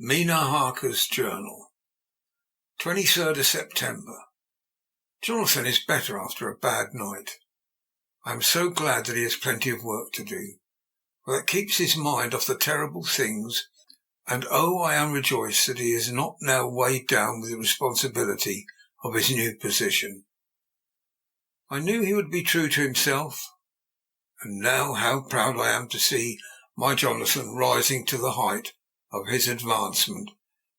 Mina Harker's Journal, 23rd of September. Jonathan is better after a bad night. I am so glad that he has plenty of work to do, for that keeps his mind off the terrible things, and I am rejoiced that he is not now weighed down with the responsibility of his new position. I knew he would be true to himself, and now how proud I am to see my Jonathan rising to the height of his advancement,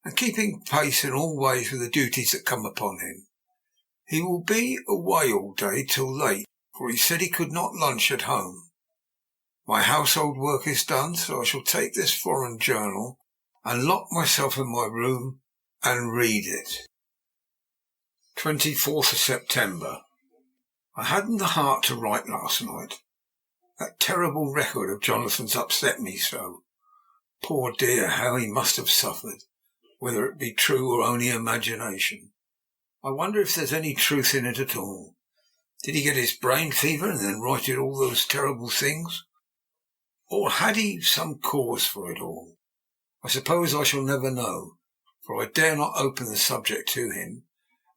and keeping pace in all ways with the duties that come upon him. He will be away all day till late, for he said he could not lunch at home. My household work is done, so I shall take this foreign journal and lock myself in my room and read it. 24th of September. I hadn't the heart to write last night. That terrible record of Jonathan's upset me so. Poor dear, how he must have suffered, whether it be true or only imagination. I wonder if there's any truth in it at all. Did he get his brain fever and then write it all those terrible things? Or had he some cause for it all? I suppose I shall never know, for I dare not open the subject to him.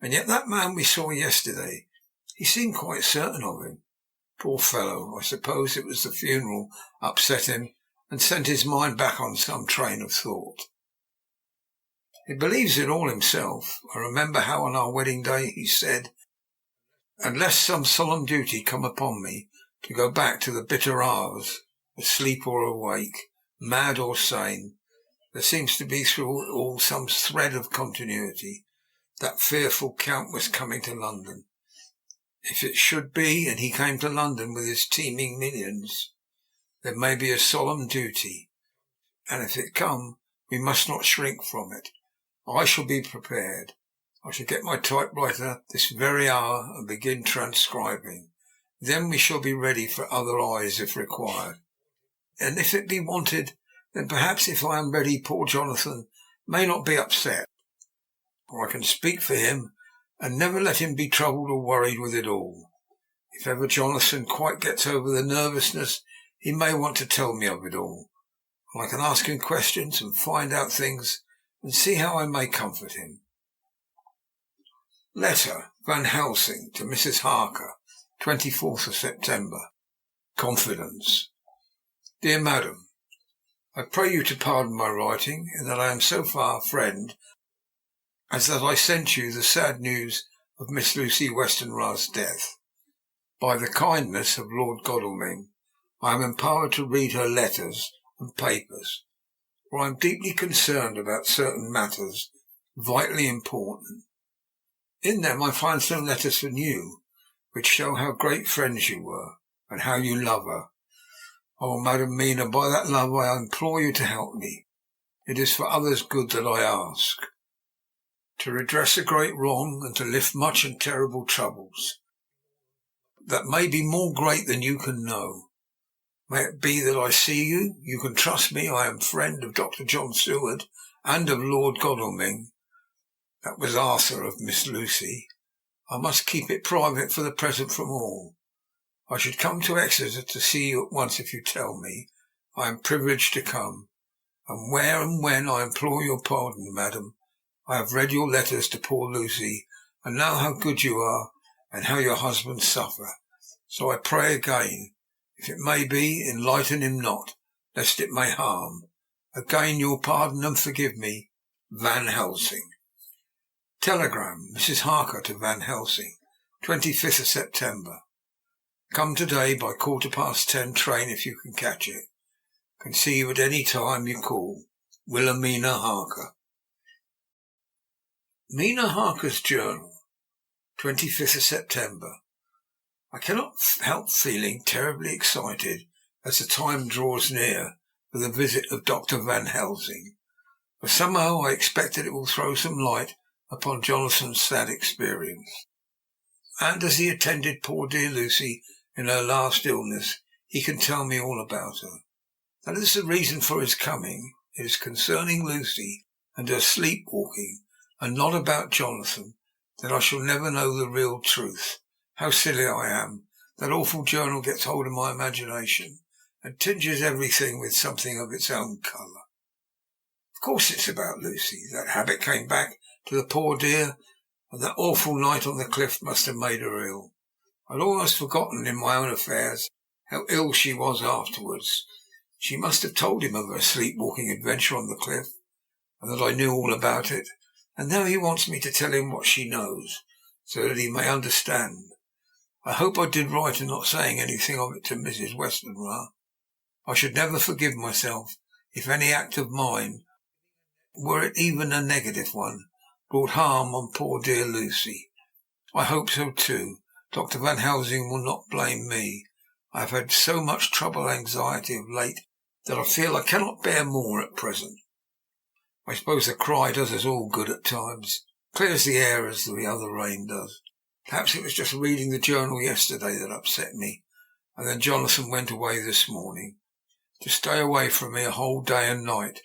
And yet that man we saw yesterday, he seemed quite certain of him. Poor fellow, I suppose it was the funeral upset him and sent his mind back on some train of thought. He believes it all himself. I remember how on our wedding day he said, unless some solemn duty come upon me to go back to the bitter hours, asleep or awake, mad or sane, there seems to be through it all some thread of continuity. That fearful Count was coming to London. If it should be, and he came to London with his teeming millions, there may be a solemn duty, and if it come, we must not shrink from it. I shall be prepared. I shall get my typewriter this very hour and begin transcribing. Then we shall be ready for other eyes if required. And if it be wanted, then perhaps if I am ready, poor Jonathan may not be upset, for I can speak for him and never let him be troubled or worried with it all. If ever Jonathan quite gets over the nervousness, he may want to tell me of it all. I can ask him questions and find out things and see how I may comfort him. Letter, Van Helsing to Mrs. Harker, 24th of September. Confidence. Dear Madam, I pray you to pardon my writing, in that I am so far friend as that I sent you the sad news of Miss Lucy Westenra's death. By the kindness of Lord Godalming, I am empowered to read her letters and papers, for I am deeply concerned about certain matters vitally important. In them I find some letters from you, which show how great friends you were, and how you love her. Oh, Madam Mina, by that love I implore you to help me. It is for others' good that I ask. To redress a great wrong, and to lift much and terrible troubles, that may be more great than you can know. May it be that I see you. You can trust me. I am friend of Dr. John Seward and of Lord Godalming. That was Arthur of Miss Lucy. I must keep it private for the present from all. I should come to Exeter to see you at once if you tell me. I am privileged to come. And where and when, I implore your pardon, madam. I have read your letters to poor Lucy, and know how good you are, and how your husband suffer. So I pray again, if it may be, enlighten him not, lest it may harm. Again your pardon and forgive me. Van Helsing. Telegram, Mrs. Harker to Van Helsing, 25th of September. Come today by 10:15 train if you can catch it. Can see you at any time you call. Mina Harker. Mina Harker's Journal, 25th of September. I cannot help feeling terribly excited as the time draws near for the visit of Dr. Van Helsing, for somehow I expect that it will throw some light upon Jonathan's sad experience, and as he attended poor dear Lucy in her last illness, he can tell me all about her. That is the reason for his coming. It is concerning Lucy and her sleepwalking, and not about Jonathan, that I shall never know the real truth. How silly I am. That awful journal gets hold of my imagination and tinges everything with something of its own colour. Of course it's about Lucy. That habit came back to the poor dear, and that awful night on the cliff must have made her ill. I'd almost forgotten in my own affairs how ill she was afterwards. She must have told him of her sleepwalking adventure on the cliff, and that I knew all about it, and now he wants me to tell him what she knows, so that he may understand. I hope I did right in not saying anything of it to Mrs. Westenra. I should never forgive myself if any act of mine, were it even a negative one, brought harm on poor dear Lucy. I hope so too. Dr. Van Helsing will not blame me. I have had so much trouble and anxiety of late that I feel I cannot bear more at present. I suppose the cry does us all good at times, clears the air as the other rain does. Perhaps it was just reading the journal yesterday that upset me, and then Jonathan went away this morning, to stay away from me a whole day and night,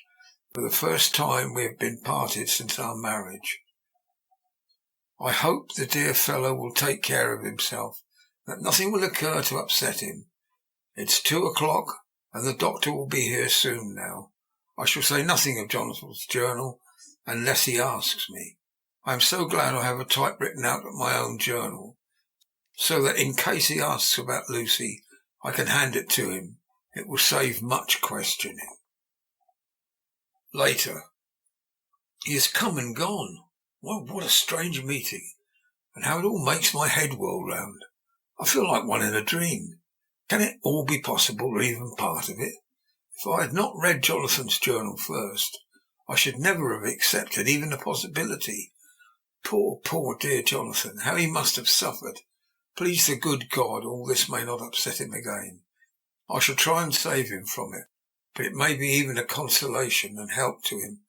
for the first time we have been parted since our marriage. I hope the dear fellow will take care of himself, that nothing will occur to upset him. It's 2 o'clock, and the doctor will be here soon now. I shall say nothing of Jonathan's journal unless he asks me. I am so glad I have a typewritten out of my own journal, so that in case he asks about Lucy, I can hand it to him. It will save much questioning. Later. He has come and gone. What a strange meeting, and how it all makes my head whirl round. I feel like one in a dream. Can it all be possible, or even part of it? If I had not read Jonathan's journal first, I should never have accepted even the possibility. Poor dear Jonathan, how he must have suffered. Please the good God, all this may not upset him again. I shall try and save him from it, but it may be even a consolation and help to him,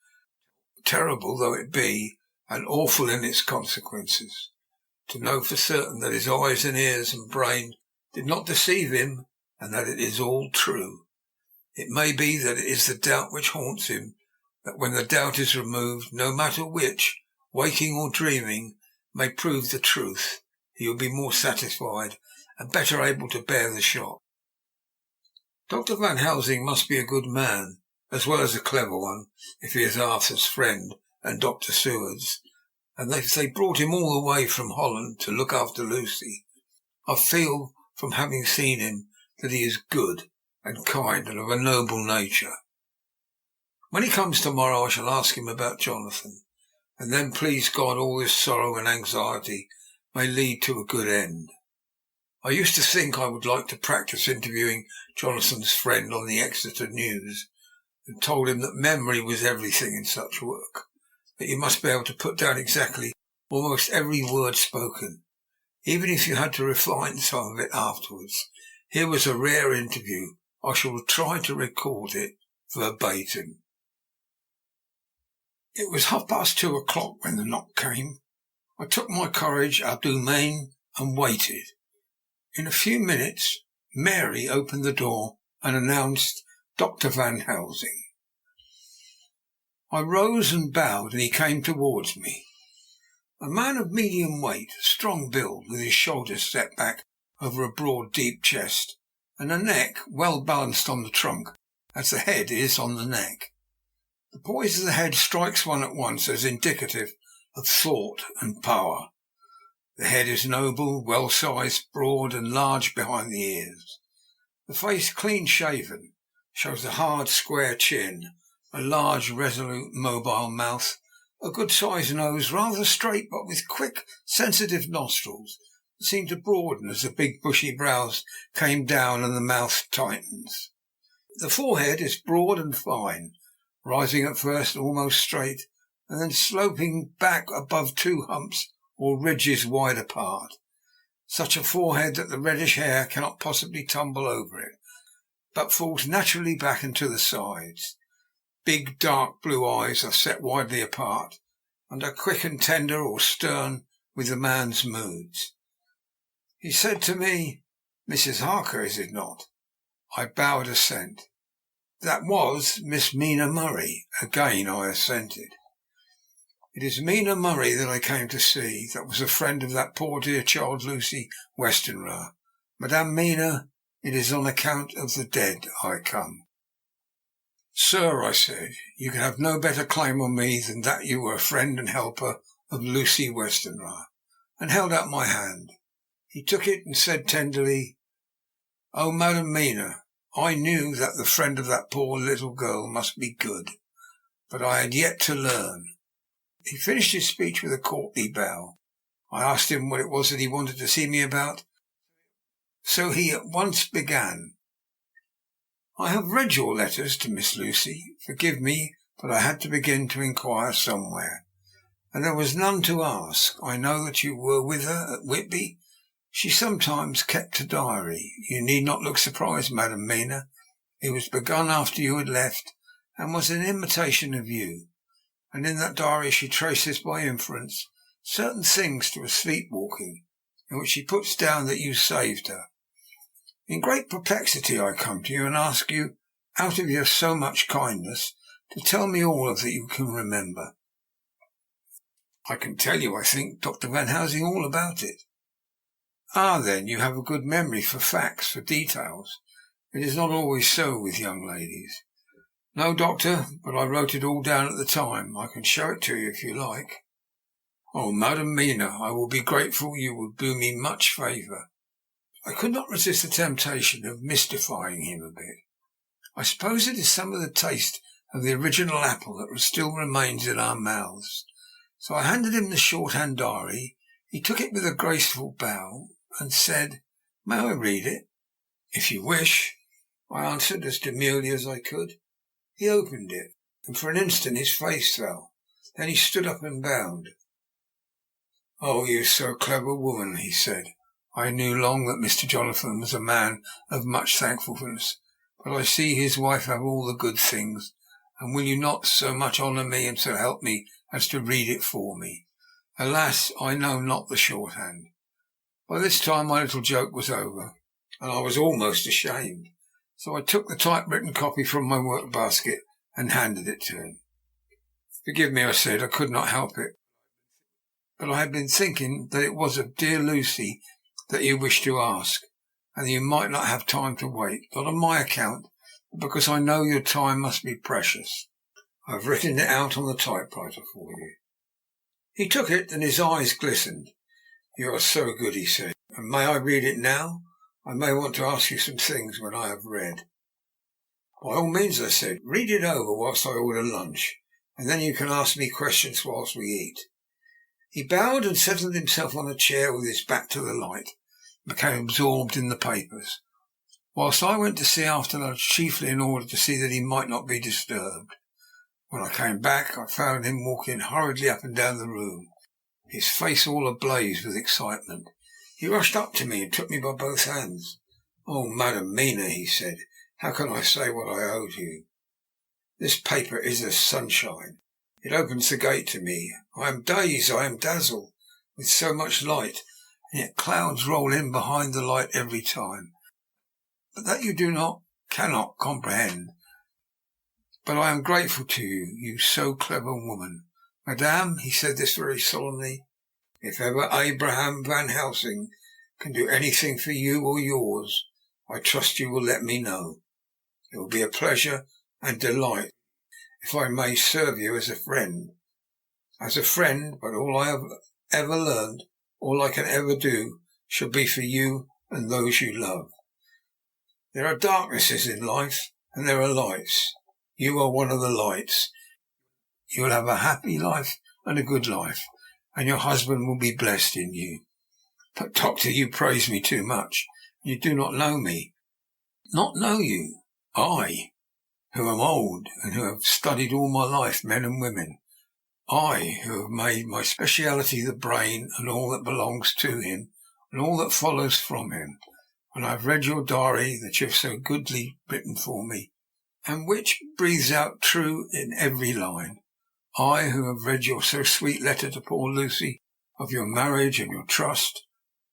terrible though it be, and awful in its consequences, to know for certain that his eyes and ears and brain did not deceive him, and that it is all true. It may be that it is the doubt which haunts him, that when the doubt is removed, no matter which, waking or dreaming, may prove the truth, he will be more satisfied and better able to bear the shock. Dr. Van Helsing must be a good man, as well as a clever one, if he is Arthur's friend and Dr. Seward's, and if they brought him all the way from Holland to look after Lucy. I feel, from having seen him, that he is good and kind and of a noble nature. When he comes tomorrow, I shall ask him about Jonathan, and then, please God, all this sorrow and anxiety may lead to a good end. I used to think I would like to practice interviewing Jonathan's friend on the Exeter News, and told him that memory was everything in such work, that you must be able to put down exactly almost every word spoken, even if you had to refine some of it afterwards. Here was a rare interview. I shall try to record it verbatim. It was 2:30 when the knock came. I took my courage à deux mains and waited. In a few minutes Mary opened the door and announced Dr. Van Helsing. I rose and bowed, and he came towards me. A man of medium weight, strong build, with his shoulders set back over a broad, deep chest, and a neck well balanced on the trunk, as the head is on the neck. The poise of the head strikes one at once as indicative of thought and power. The head is noble, well-sized, broad, and large behind the ears. The face, clean-shaven, shows a hard, square chin, a large, resolute, mobile mouth, a good-sized nose, rather straight, but with quick, sensitive nostrils that seem to broaden as the big, bushy brows came down and the mouth tightens. The forehead is broad and fine, rising at first almost straight, and then sloping back above two humps or ridges wide apart. Such a forehead that the reddish hair cannot possibly tumble over it, but falls naturally back and to the sides. Big, dark blue eyes are set widely apart, and are quick and tender or stern with the man's moods. He said to me, "Mrs. Harker, is it not?" I bowed assent. "That was Miss Mina Murray." Again I assented. "It is Mina Murray that I came to see, that was a friend of that poor dear child Lucy Westenra. Madame Mina, it is on account of the dead I come." Sir, I said, you can have no better claim on me than that you were a friend and helper of Lucy Westenra, and held out my hand. He took it and said tenderly, "Oh, Madam Mina, I knew that the friend of that poor little girl must be good, but I had yet to learn." He finished his speech with a courtly bow. I asked him what it was that he wanted to see me about, so he at once began. "I have read your letters to Miss Lucy. Forgive me, but I had to begin to inquire somewhere, and there was none to ask. I know that you were with her at Whitby. She sometimes kept a diary. You need not look surprised, Madam Mina. It was begun after you had left, and was an imitation of you. And in that diary she traces by inference certain things to a sleepwalking, in which she puts down that you saved her. In great perplexity I come to you and ask you, out of your so much kindness, to tell me all of that you can remember." "I can tell you, I think, Dr. Van Helsing, all about it." "Ah, then, you have a good memory for facts, for details. It is not always so with young ladies." "No, Doctor, but I wrote it all down at the time. I can show it to you if you like." "Oh, Madam Mina, I will be grateful. You will do me much favour." I could not resist the temptation of mystifying him a bit. I suppose it is some of the taste of the original apple that still remains in our mouths. So I handed him the shorthand diary. He took it with a graceful bow and said, "May I read it?" "If you wish," I answered as demurely as I could. He opened it, and for an instant his face fell. Then he stood up and bowed. "Oh, you so clever woman," he said. "I knew long that Mr. Jonathan was a man of much thankfulness, but I see his wife have all the good things, and will you not so much honour me and so help me as to read it for me? Alas, I know not the shorthand." By this time my little joke was over, and I was almost ashamed, so I took the typewritten copy from my work basket and handed it to him. "Forgive me," I said, "I could not help it, but I had been thinking that it was of dear Lucy that you wished to ask, and that you might not have time to wait, not on my account, but because I know your time must be precious. I have written it out on the typewriter for you." He took it, and his eyes glistened. "You are so good," he said. "And may I read it now? I may want to ask you some things when I have read." "By all means," I said. "Read it over whilst I order lunch, and then you can ask me questions whilst we eat." He bowed and settled himself on a chair with his back to the light, and became absorbed in the papers, whilst I went to see after lunch chiefly in order to see that he might not be disturbed. When I came back I found him walking hurriedly up and down the room, his face all ablaze with excitement. He rushed up to me and took me by both hands. "Oh, Madam Mina," he said, "how can I say what I owe to you? This paper is as sunshine. It opens the gate to me. I am dazed, I am dazzled with so much light, and yet clouds roll in behind the light every time. But that you cannot comprehend. But I am grateful to you, you so clever woman. Madame," he said this very solemnly, "if ever Abraham Van Helsing can do anything for you or yours, I trust you will let me know. It will be a pleasure and delight if I may serve you as a friend. But all I have ever learned, all I can ever do, shall be for you and those you love. There are darknesses in life, and there are lights. You are one of the lights. You will have a happy life and a good life, and your husband will be blessed in you. But, Doctor, you praise me too much. You do not know me." "Not know you? I, who am old, and who have studied all my life men and women. I, who have made my speciality the brain and all that belongs to him, and all that follows from him. When I have read your diary that you have so goodly written for me, and which breathes out true in every line. I, who have read your so sweet letter to poor Lucy of your marriage and your trust,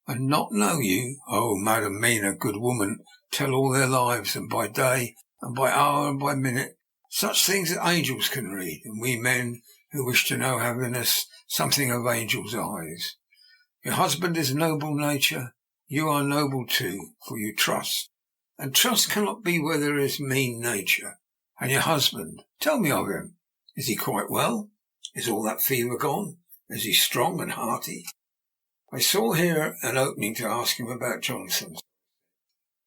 and not know you. Oh, Madam Mina, good woman, tell all their lives, and by day, and by hour, and by minute, such things that angels can read, and we men who wish to know have in us something of angels' eyes. Your husband is noble nature. You are noble too, for you trust, and trust cannot be where there is mean nature. And your husband, tell me of him. Is he quite well? Is all that fever gone? Is he strong and hearty? I saw here an opening to ask him about Jonathan.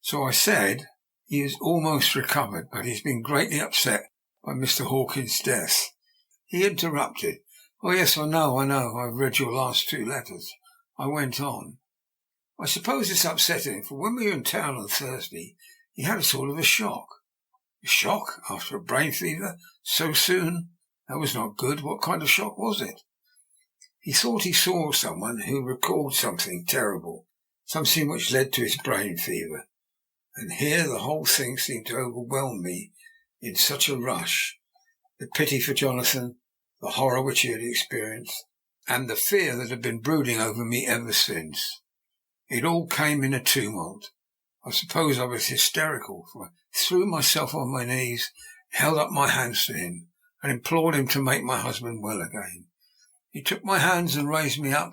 So I said he is almost recovered, but he's been greatly upset by Mr. Hawkins' death. He interrupted. Oh, yes, I know. I've read your last 2 letters. I went on. I suppose it's upsetting, for when we were in town on Thursday, he had a sort of a shock. A shock after a brain fever? So soon? That was not good. What kind of shock was it? He thought he saw someone who recalled something terrible, something which led to his brain fever. And here the whole thing seemed to overwhelm me in such a rush. The pity for Jonathan, the horror which he had experienced, and the fear that had been brooding over me ever since. It all came in a tumult. I suppose I was hysterical, for I threw myself on my knees, held up my hands to him, and implored him to make my husband well again. He took my hands and raised me up,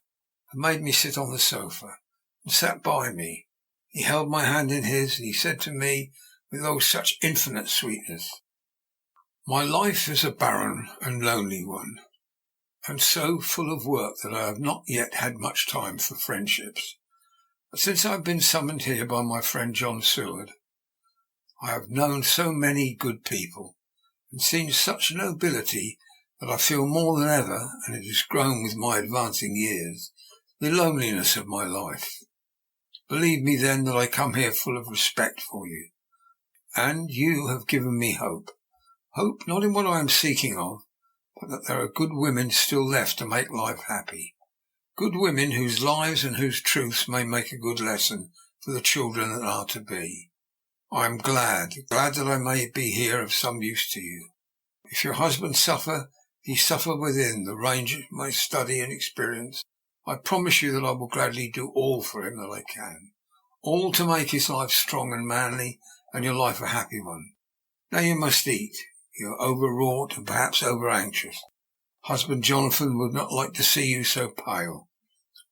and made me sit on the sofa, and sat by me. He held my hand in his, and he said to me, with such infinite sweetness, "My life is a barren and lonely one, and so full of work that I have not yet had much time for friendships. But since I have been summoned here by my friend John Seward, I have known so many good people, and seen such nobility, that I feel more than ever, and it has grown with my advancing years, the loneliness of my life. Believe me, then, that I come here full of respect for you, and you have given me hope. Hope not in what I am seeking of, but that there are good women still left to make life happy. Good women whose lives and whose truths may make a good lesson for the children that are to be. I am glad that I may be here of some use to you. If your husband suffer, he suffer within the range of my study and experience. I promise you that I will gladly do all for him that I can, all to make his life strong and manly, and your life a happy one. Now you must eat. You are overwrought and perhaps over-anxious. Husband Jonathan would not like to see you so pale.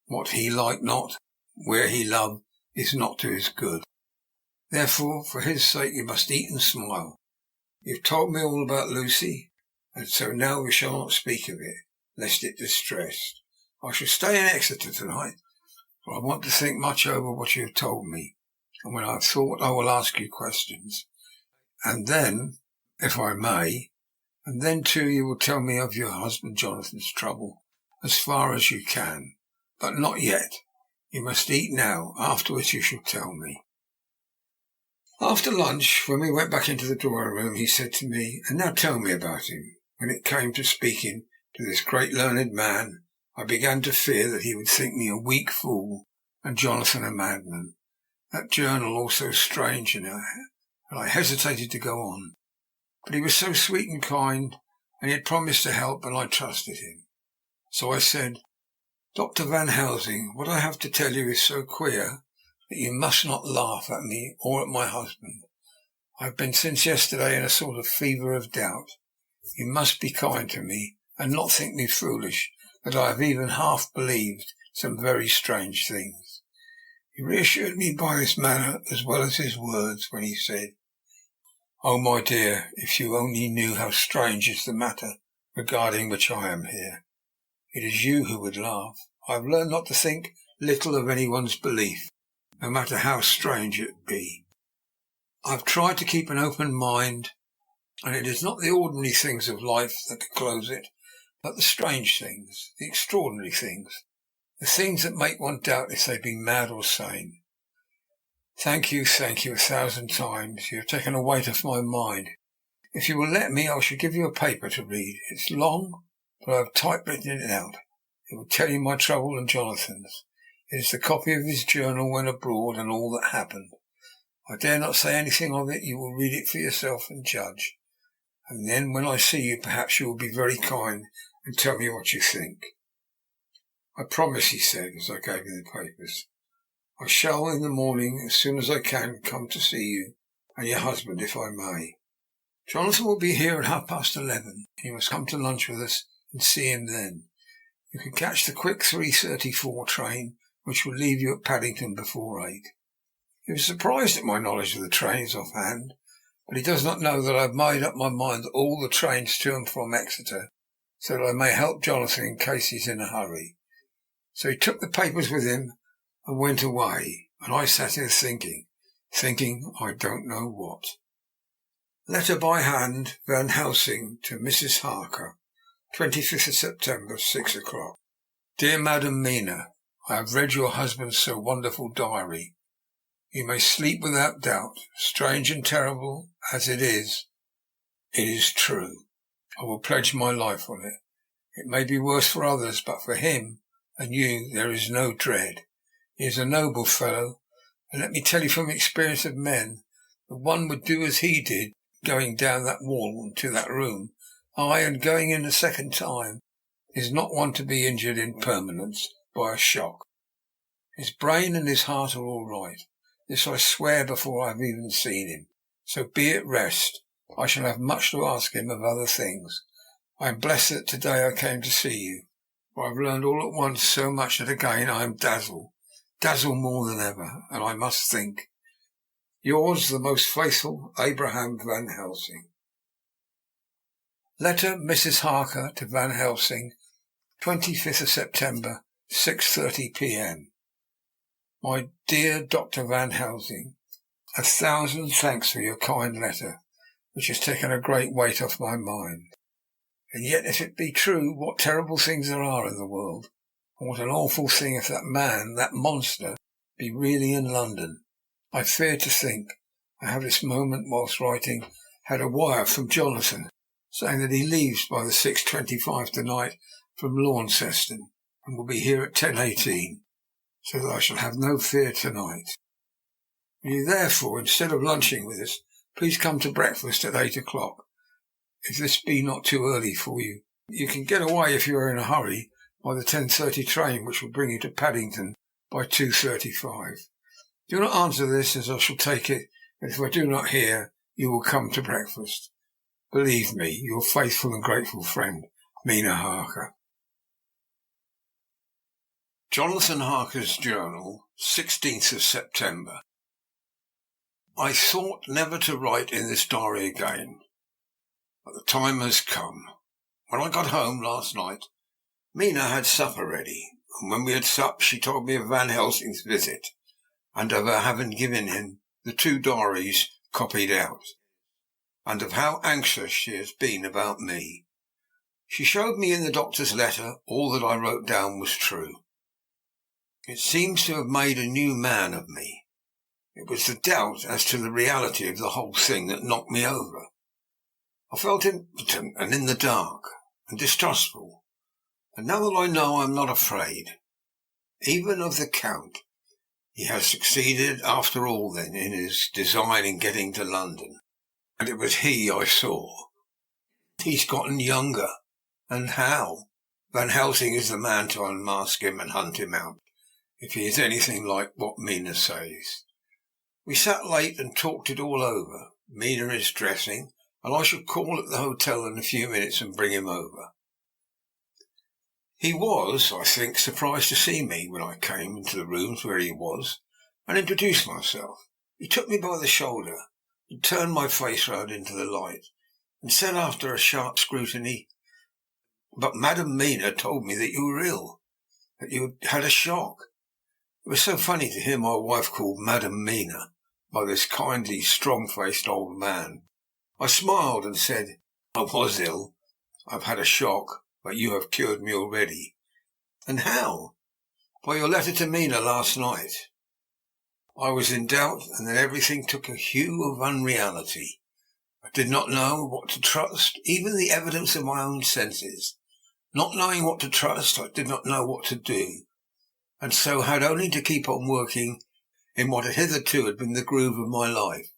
What he like not, where he love, is not to his good. Therefore, for his sake, you must eat and smile. You've told me all about Lucy, and so now we shall not speak of it, lest it distress. I shall stay in Exeter tonight, for I want to think much over what you have told me, and when I have thought I will ask you questions. And then, if I may, and then too you will tell me of your husband Jonathan's trouble, as far as you can. But not yet. You must eat now. Afterwards you shall tell me. After lunch, when we went back into the drawing room, he said to me, "And now tell me about him." When it came to speaking to this great learned man, I began to fear that he would think me a weak fool and Jonathan a madman. That journal also strange, and I hesitated to go on. But he was so sweet and kind, and he had promised to help, and I trusted him. So I said, "Dr. Van Helsing, what I have to tell you is so queer that you must not laugh at me or at my husband. I have been since yesterday in a sort of fever of doubt. You must be kind to me, and not think me foolish, that I have even half believed some very strange things." He reassured me by his manner as well as his words when he said, "Oh, my dear, if you only knew how strange is the matter regarding which I am here. It is you who would laugh. I have learned not to think little of anyone's belief, no matter how strange it be. I have tried to keep an open mind, and it is not the ordinary things of life that can close it, but the strange things, the extraordinary things, the things that make one doubt if they be mad or sane. Thank you 1,000 times. You have taken a weight off my mind. If you will let me, I shall give you a paper to read. It's long, but I have typewritten it out. It will tell you my trouble and Jonathan's. It is the copy of his journal when abroad and all that happened. I dare not say anything of it. You will read it for yourself and judge. And then when I see you, perhaps you will be very kind and tell me what you think." "I promise," he said, as I gave him the papers. "I shall in the morning, as soon as I can, come to see you and your husband, if I may. Jonathan will be here at 11:30. You must come to lunch with us and see him then. You can catch the quick 3:34 train, which will leave you at Paddington before 8. He was surprised at my knowledge of the trains offhand, but he does not know that I have made up my mind that all the trains to and from Exeter, so that I may help Jonathan in case he's in a hurry. So he took the papers with him and went away, and I sat here thinking I don't know what. Letter by hand, Van Helsing to Mrs. Harker, 25th of September, 6 o'clock. Dear Madam Mina, I have read your husband's so wonderful diary. You may sleep without doubt. Strange and terrible as it is true. I will pledge my life on it. It may be worse for others, but for him and you there is no dread. He is a noble fellow, and let me tell you from experience of men that one would do as he did, going down that wall into that room, aye, and going in a second time, is not one to be injured in permanence by a shock. His brain and his heart are all right. This I swear before I have even seen him. So be at rest. I shall have much to ask him of other things. I am blessed that today I came to see you, for I have learned all at once so much that again I am dazzled more than ever, and I must think. Yours, the most faithful, Abraham Van Helsing. Letter Mrs. Harker to Van Helsing, 25th of September, 6:30 p.m. My dear Dr. Van Helsing, 1,000 thanks for your kind letter, which has taken a great weight off my mind. And yet, if it be true, what terrible things there are in the world, and what an awful thing if that man, that monster, be really in London. I fear to think, I have this moment, whilst writing, had a wire from Jonathan, saying that he leaves by the 6:25 tonight from Launceston, and will be here at 10:18, so that I shall have no fear tonight. Will you therefore, instead of lunching with us, please come to breakfast at 8 o'clock, if this be not too early for you. You can get away if you are in a hurry by the 10:30 train, which will bring you to Paddington by 2:35. Do not answer this, as I shall take it that if I do not hear, you will come to breakfast. Believe me, your faithful and grateful friend, Mina Harker. Jonathan Harker's Journal, 16th of September. I thought never to write in this diary again, but the time has come. When I got home last night, Mina had supper ready, and when we had supped she told me of Van Helsing's visit, and of her having given him the 2 diaries copied out, and of how anxious she has been about me. She showed me in the doctor's letter all that I wrote down was true. It seems to have made a new man of me. It was the doubt as to the reality of the whole thing that knocked me over. I felt impotent and in the dark, and distrustful, and now that I know I am not afraid, even of the Count. He has succeeded after all then in his design in getting to London, and it was he I saw. He's gotten younger, and how? Van Helsing is the man to unmask him and hunt him out, if he is anything like what Mina says. We sat late and talked it all over. Mina is dressing, and I shall call at the hotel in a few minutes and bring him over. He was, I think, surprised to see me when I came into the rooms where he was, and introduced myself. He took me by the shoulder and turned my face round into the light, and said after a sharp scrutiny, "But Madam Mina told me that you were ill, that you had a shock." It was so funny to hear my wife called Madam Mina by this kindly, strong-faced old man. I smiled and said, "I was ill. I've had a shock, but you have cured me already." "And how?" "By your letter to Mina last night." I was in doubt, and then everything took a hue of unreality. I did not know what to trust, even the evidence of my own senses. Not knowing what to trust, I did not know what to do, and so had only to keep on working in what had hitherto had been the groove of my life.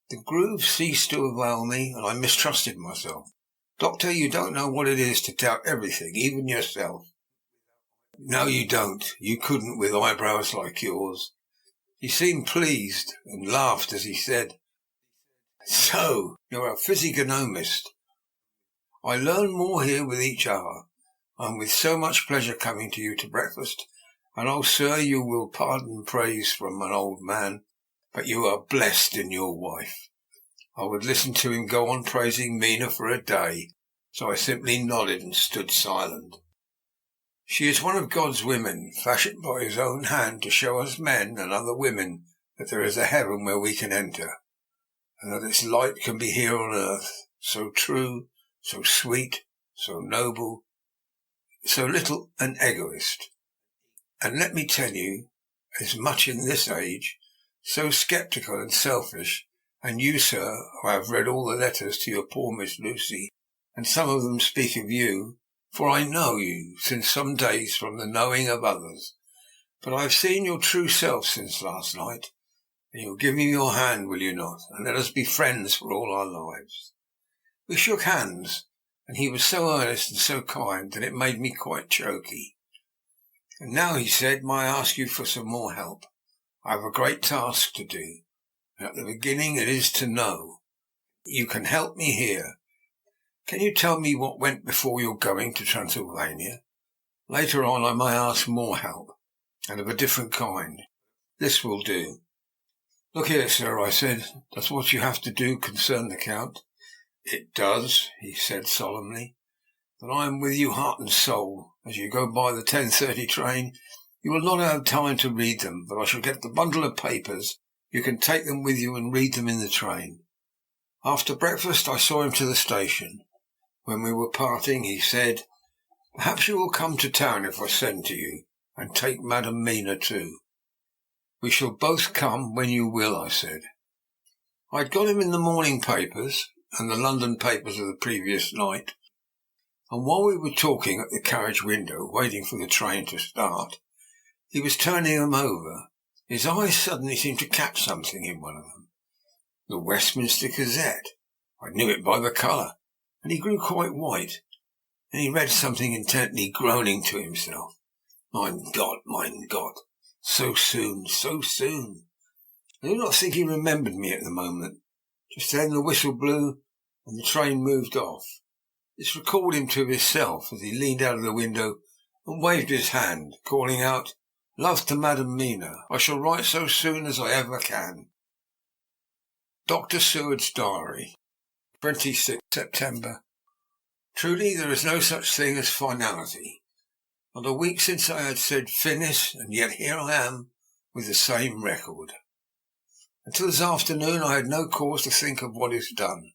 The groove ceased to avail me, and I mistrusted myself. Doctor, you don't know what it is to doubt everything, even yourself. No, you don't. You couldn't with eyebrows like yours. He seemed pleased, and laughed as he said, "So, you're a physiognomist. I learn more here with each hour. I am with so much pleasure coming to you to breakfast, and oh, sir, you will pardon praise from an old man, but you are blessed in your wife. I would listen to him go on praising Mina for a day, so I simply nodded and stood silent. She is one of God's women, fashioned by his own hand to show us men and other women that there is a heaven where we can enter, and that its light can be here on earth, so true, so sweet, so noble, so little an egoist. And let me tell you, as much in this age, so sceptical and selfish, and you, sir, I have read all the letters to your poor Miss Lucy, and some of them speak of you, for I know you since some days from the knowing of others. But I have seen your true self since last night, and you'll give me your hand, will you not, and let us be friends for all our lives. We shook hands, and he was so earnest and so kind that it made me quite choky. And now, he said, may I ask you for some more help? I have a great task to do, and at the beginning it is to know. You can help me here. Can you tell me what went before your going to Transylvania? Later on I may ask more help, and of a different kind. This will do. Look here, sir, I said, does what you have to do concern the Count? It does, he said solemnly. Then I am with you heart and soul. As you go by the 10:30 train, you will not have time to read them, but I shall get the bundle of papers. You can take them with you and read them in the train. After breakfast I saw him to the station. When we were parting, he said, perhaps you will come to town if I send to you, and take Madam Mina too. We shall both come when you will, I said. I had got him in the morning papers and the London papers of the previous night, and while we were talking at the carriage window, waiting for the train to start, he was turning them over. His eyes suddenly seemed to catch something in one of them. The Westminster Gazette. I knew it by the colour, and he grew quite white. Then he read something intently, groaning to himself. Mein God, so soon, so soon. I do not think he remembered me at the moment. Just then the whistle blew, and the train moved off. This recalled him to himself as he leaned out of the window and waved his hand, calling out, love to Madam Mina. I shall write so soon as I ever can. Dr. Seward's Diary, 26 September. Truly there is no such thing as finality. Not a week since I had said finish, and yet here I am with the same record. Until this afternoon I had no cause to think of what is done.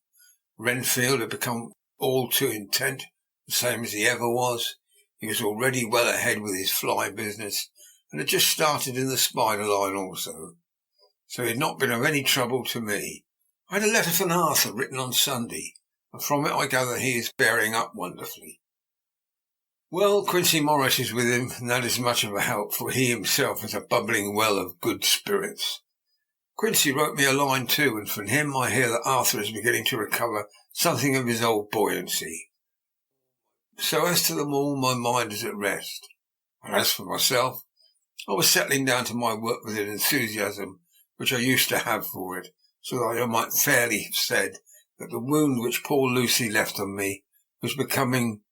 Renfield had become all too intent, the same as he ever was. He was already well ahead with his fly business, and had just started in the spider line also. So he had not been of any trouble to me. I had a letter from Arthur written on Sunday, and from it I gather he is bearing up wonderfully. Well, Quincy Morris is with him, and that is much of a help, for he himself is a bubbling well of good spirits. Quincy wrote me a line too, and from him I hear that Arthur is beginning to recover something of his old buoyancy. So as to them all, my mind is at rest. And as for myself, I was settling down to my work with an enthusiasm which I used to have for it, so that I might fairly have said that the wound which poor Lucy left on me was becoming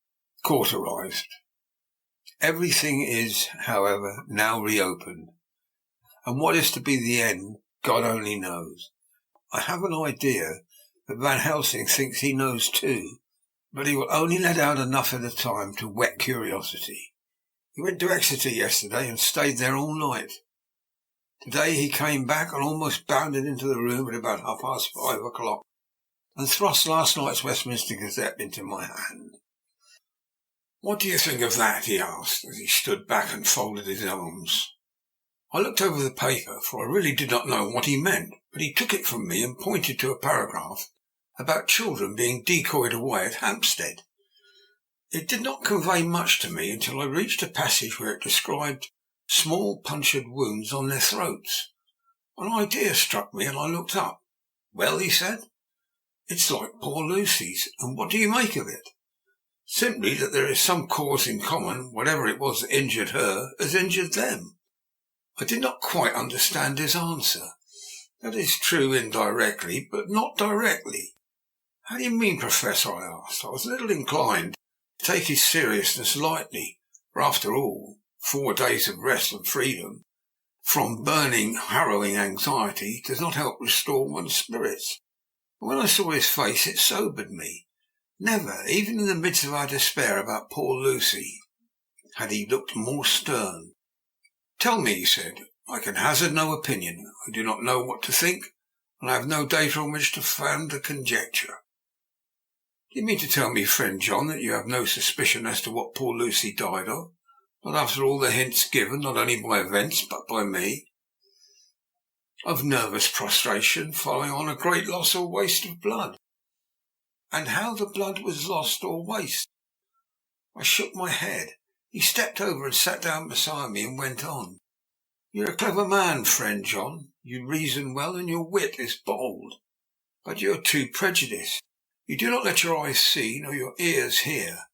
cauterized. Everything is, however, now reopened, and what is to be the end, God only knows. I have an idea that Van Helsing thinks he knows too, but he will only let out enough at a time to whet curiosity. He went to Exeter yesterday and stayed there all night. Today he came back and almost bounded into the room at about 5:30 and thrust last night's Westminster Gazette into my hand. What do you think of that? He asked, as he stood back and folded his arms. I looked over the paper, for I really did not know what he meant, but he took it from me and pointed to a paragraph about children being decoyed away at Hampstead. It did not convey much to me until I reached a passage where it described small punctured wounds on their throats. An idea struck me, and I looked up. Well, he said, it's like poor Lucy's, and what do you make of it? Simply that there is some cause in common. Whatever it was that injured her has injured them. I did not quite understand his answer. That is true indirectly, but not directly. How do you mean, Professor? I asked. I was a little inclined to take his seriousness lightly, for after all, 4 days of rest and freedom from burning, harrowing anxiety does not help restore one's spirits. But when I saw his face, it sobered me. Never, even in the midst of our despair about poor Lucy, had he looked more stern. "Tell me," he said. "I can hazard no opinion. I do not know what to think, and I have no data on which to found a conjecture." "Do you mean to tell me, friend John, that you have no suspicion as to what poor Lucy died of? Not after all the hints given, not only by events, but by me?" "Of nervous prostration following on a great loss or waste of blood." "And how the blood was lost or waste?" I shook my head. He stepped over and sat down beside me and went on. "You're a clever man, friend John. You reason well, and your wit is bold. But you are too prejudiced. You do not let your eyes see, nor your ears hear,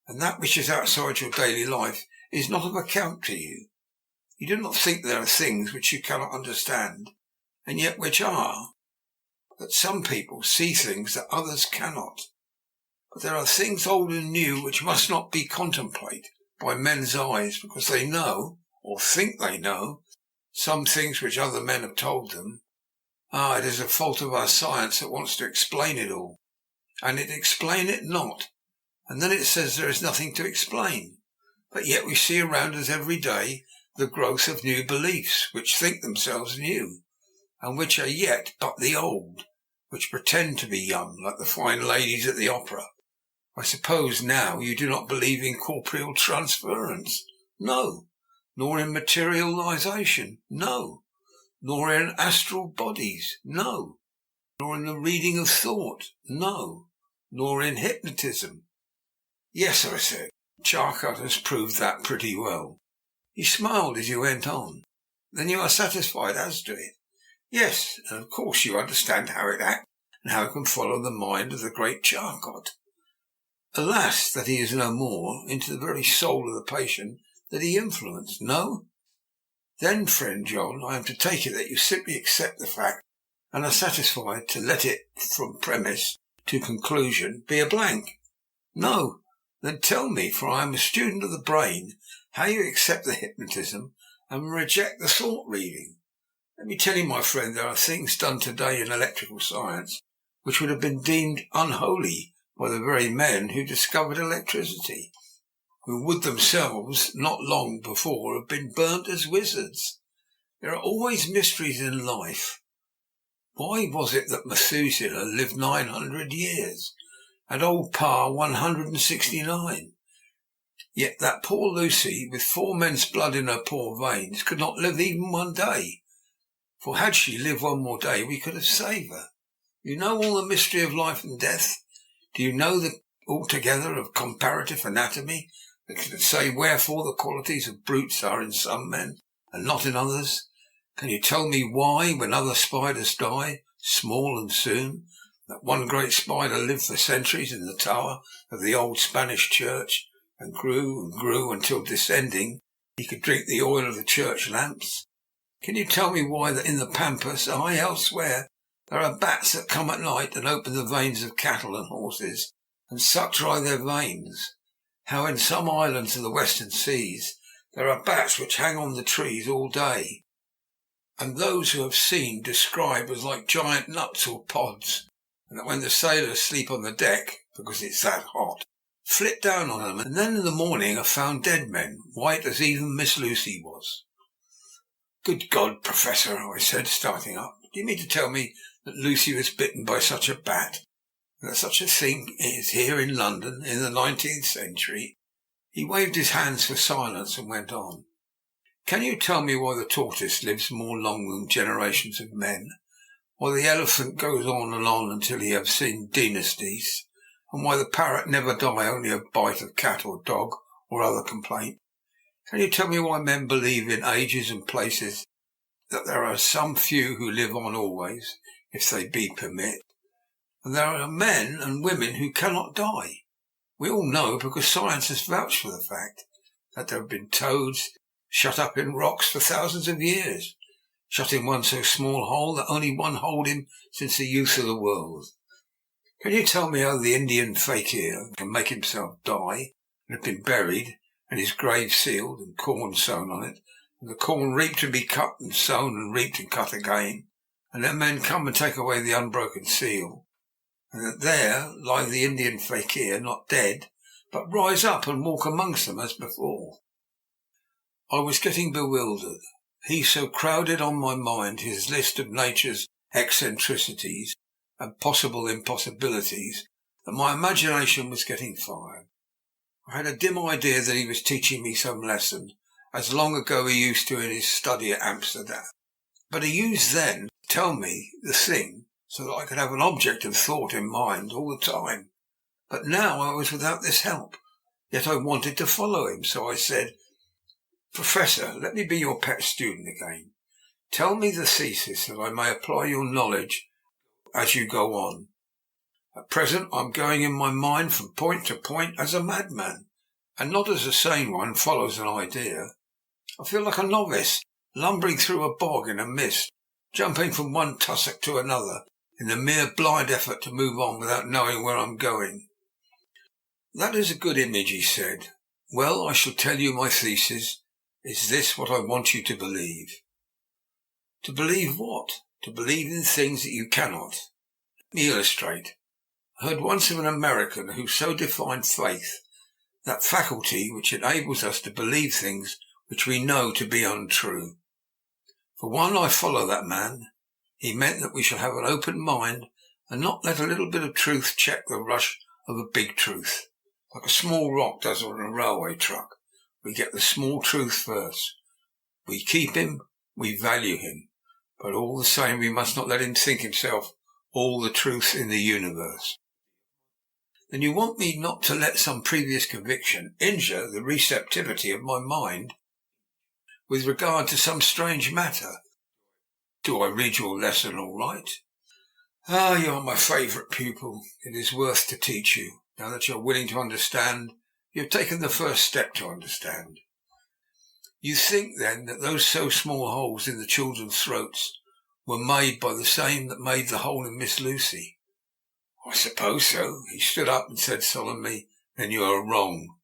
and that which is outside your daily life is not of account to you. You do not think there are things which you cannot understand, and yet which are. That some people see things that others cannot. But there are things old and new which must not be contemplated by men's eyes, because they know, or think they know, some things which other men have told them. It is a fault of our science that wants to explain it all, and it explain it not, and then it says there is nothing to explain. But yet we see around us every day the growth of new beliefs, which think themselves new, and which are yet but the old, which pretend to be young, like the fine ladies at the opera. I suppose now you do not believe in corporeal transference? No. Nor in materialization? No. Nor in astral bodies? No. Nor in the reading of thought? No. Nor in hypnotism? Yes, I said. Charcot has proved that pretty well. He smiled as you went on. Then you are satisfied as to it? Yes, and of course you understand how it acts and how it can follow the mind of the great Charcot. Alas, that he is no more, into the very soul of the patient that he influenced. No? Then, friend John, I am to take it that you simply accept the fact and are satisfied to let it, from premise to conclusion, be a blank. No? Then tell me, for I am a student of the brain, how you accept the hypnotism and reject the thought reading. Let me tell you, my friend, there are things done today in electrical science which would have been deemed unholy by the very men who discovered electricity, who would themselves not long before have been burnt as wizards. There are always mysteries in life. Why was it that Methuselah lived 900 years, and old Pa 169? Yet that poor Lucy, with 4 men's blood in her poor veins, could not live even one day. For had she lived one more day, we could have saved her. You know all the mystery of life and death? Do you know the altogether of comparative anatomy that can say wherefore the qualities of brutes are in some men and not in others? Can you tell me why, when other spiders die, small and soon, that one great spider lived for centuries in the tower of the old Spanish church and grew until, descending, he could drink the oil of the church lamps? Can you tell me why that in the pampas, elsewhere, there are bats that come at night and open the veins of cattle and horses and suck dry their veins? How in some islands of the western seas there are bats which hang on the trees all day, and those who have seen describe as like giant nuts or pods, and that when the sailors sleep on the deck, because it's that hot, flit down on them, and then in the morning are found dead men, white as even Miss Lucy was. Good God, Professor, I said, starting up, do you mean to tell me that Lucy was bitten by such a bat, and that such a thing is here in London in the 19th century? He waved his hands for silence and went on. Can you tell me why the tortoise lives more long than generations of men, why the elephant goes on and on until he have seen dynasties, and why the parrot never die only a bite of cat or dog or other complaint? Can you tell me why men believe in ages and places, that there are some few who live on always, if they be permit, and there are men and women who cannot die? We all know, because science has vouched for the fact, that there have been toads shut up in rocks for thousands of years, shut in one so small hole that only one hold him since the youth of the world. Can you tell me how the Indian fakir can make himself die and have been buried, and his grave sealed and corn sown on it, and the corn reaped and be cut and sown and reaped and cut again, and then men come and take away the unbroken seal, and that there lie the Indian fakir, not dead, but rise up and walk amongst them as before. I was getting bewildered. He so crowded on my mind his list of nature's eccentricities and possible impossibilities that my imagination was getting fired. I had a dim idea that he was teaching me some lesson, as long ago he used to in his study at Amsterdam. But he used then to tell me the thing so that I could have an object of thought in mind all the time. But now I was without this help, yet I wanted to follow him, so I said, "Professor, let me be your pet student again. Tell me the thesis that I may apply your knowledge as you go on. At present I'm going in my mind from point to point as a madman, and not as a sane one follows an idea. I feel like a novice, lumbering through a bog in a mist, jumping from one tussock to another, in the mere blind effort to move on without knowing where I'm going." "That is a good image," he said. "Well, I shall tell you my thesis. Is this what I want you to believe?" "To believe what?" "To believe in things that you cannot. Let me illustrate. I heard once of an American who so defined faith, that faculty which enables us to believe things which we know to be untrue. For one, I follow that man. He meant that we shall have an open mind and not let a little bit of truth check the rush of a big truth. Like a small rock does on a railway truck. We get the small truth first. We keep him, we value him, but all the same we must not let him think himself all the truth in the universe." "Then you want me not to let some previous conviction injure the receptivity of my mind with regard to some strange matter? Do I read your lesson all right?" "Ah, you are my favourite pupil. It is worth to teach you. Now that you are willing to understand, you have taken the first step to understand. You think, then, that those so small holes in the children's throats were made by the same that made the hole in Miss Lucy?" "I suppose so." He stood up and said solemnly, "Then you are wrong.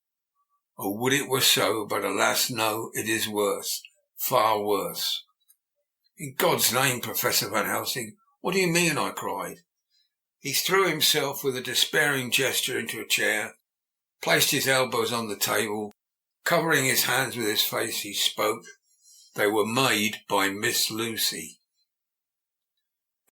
Oh, would it were so, but alas, no, it is worse, far worse." "In God's name, Professor Van Helsing, what do you mean?" I cried. He threw himself with a despairing gesture into a chair, placed his elbows on the table. Covering his hands with his face, he spoke. "They were made by Miss Lucy."